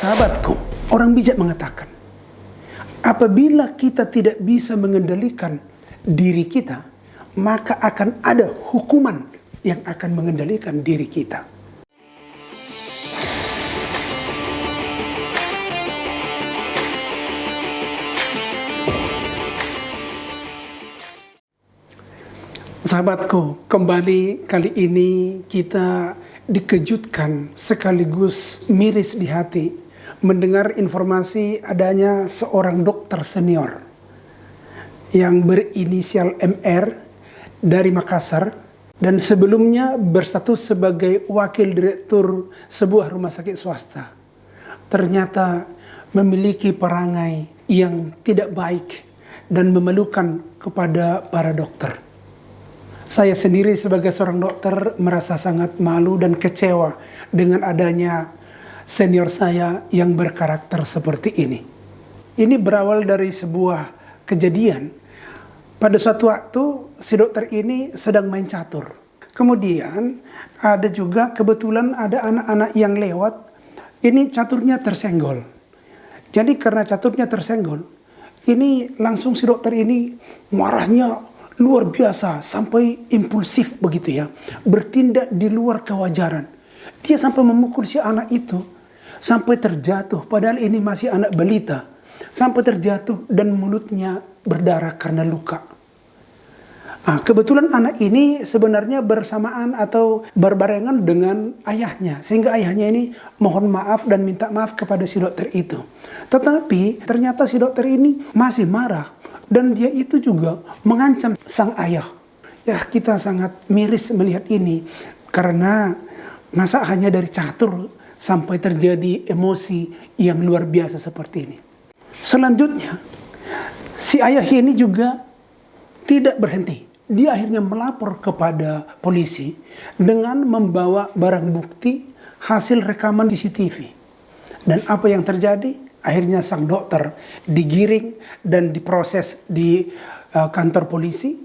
Sahabatku, orang bijak mengatakan, apabila kita tidak bisa mengendalikan diri kita, maka akan ada hukuman yang akan mengendalikan diri kita. Sahabatku, kembali kali ini kita dikejutkan sekaligus miris di hati mendengar informasi adanya seorang dokter senior yang berinisial MR dari Makassar dan sebelumnya berstatus sebagai wakil direktur sebuah rumah sakit swasta. Ternyata memiliki perangai yang tidak baik dan memalukan kepada para dokter. Saya sendiri sebagai seorang dokter merasa sangat malu dan kecewa dengan adanya senior saya yang berkarakter seperti ini. Ini berawal dari sebuah kejadian. Pada suatu waktu si dokter ini sedang main catur. Kemudian ada juga kebetulan ada anak-anak yang lewat. Ini caturnya tersenggol. Jadi karena caturnya tersenggol, ini langsung si dokter ini marahnya luar biasa, sampai impulsif begitu ya, bertindak di luar kewajaran. Dia sampai memukul si anak itu, sampai terjatuh, padahal ini masih anak balita, sampai terjatuh dan mulutnya berdarah karena luka. Kebetulan anak ini sebenarnya bersamaan atau berbarengan dengan ayahnya, sehingga ayahnya ini mohon maaf dan minta maaf kepada si dokter itu. Tetapi ternyata si dokter ini masih marah. Dan dia itu juga mengancam sang ayah. Ya, kita sangat miris melihat ini. Karena masa hanya dari catur sampai terjadi emosi yang luar biasa seperti ini. Selanjutnya, si ayah ini juga tidak berhenti. Dia akhirnya melapor kepada polisi dengan membawa barang bukti hasil rekaman CCTV. Dan apa yang terjadi? Akhirnya sang dokter digiring dan diproses di kantor polisi.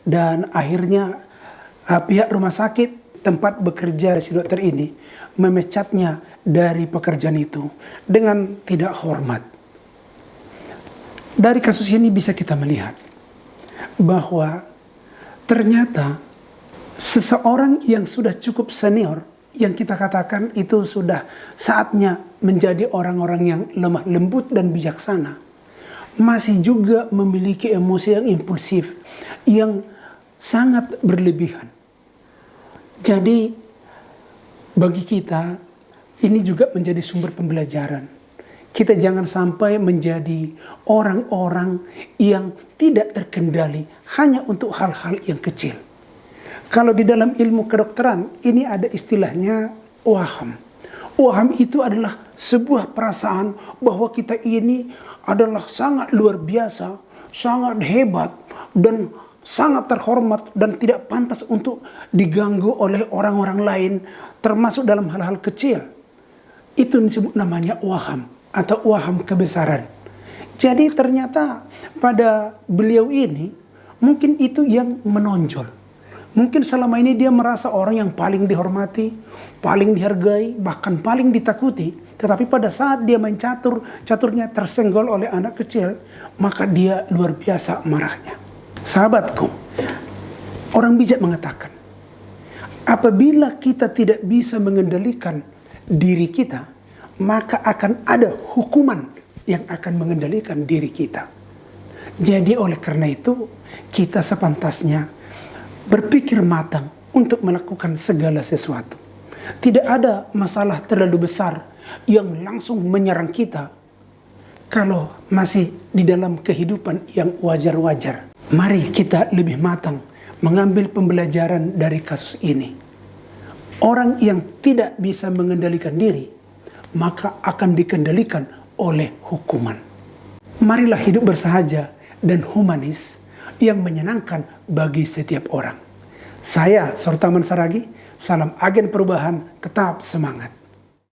Dan akhirnya pihak rumah sakit tempat bekerja si dokter ini memecatnya dari pekerjaan itu dengan tidak hormat. Dari kasus ini bisa kita melihat bahwa ternyata seseorang yang sudah cukup senior, yang kita katakan itu sudah saatnya menjadi orang-orang yang lemah lembut dan bijaksana, masih juga memiliki emosi yang impulsif, yang sangat berlebihan. Jadi bagi kita ini juga menjadi sumber pembelajaran. Kita jangan sampai menjadi orang-orang yang tidak terkendali hanya untuk hal-hal yang kecil. Kalau di dalam ilmu kedokteran, ini ada istilahnya waham. Waham itu adalah sebuah perasaan bahwa kita ini adalah sangat luar biasa, sangat hebat, dan sangat terhormat, dan tidak pantas untuk diganggu oleh orang-orang lain, termasuk dalam hal-hal kecil. Itu disebut namanya waham, atau waham kebesaran. Jadi ternyata pada beliau ini, mungkin itu yang menonjol. Mungkin selama ini dia merasa orang yang paling dihormati, paling dihargai, bahkan paling ditakuti. Tetapi pada saat dia main catur, caturnya tersenggol oleh anak kecil, maka dia luar biasa marahnya. Sahabatku, orang bijak mengatakan, apabila kita tidak bisa mengendalikan diri kita, maka akan ada hukuman yang akan mengendalikan diri kita. Jadi oleh karena itu, kita sepantasnya berpikir matang untuk melakukan segala sesuatu. Tidak ada masalah terlalu besar yang langsung menyerang kita kalau masih di dalam kehidupan yang wajar-wajar. Mari kita lebih matang mengambil pembelajaran dari kasus ini. Orang yang tidak bisa mengendalikan diri, maka akan dikendalikan oleh hukuman. Marilah hidup bersahaja dan humanis yang menyenangkan bagi setiap orang. Saya, Surtaman Saragi, salam agen perubahan, tetap semangat.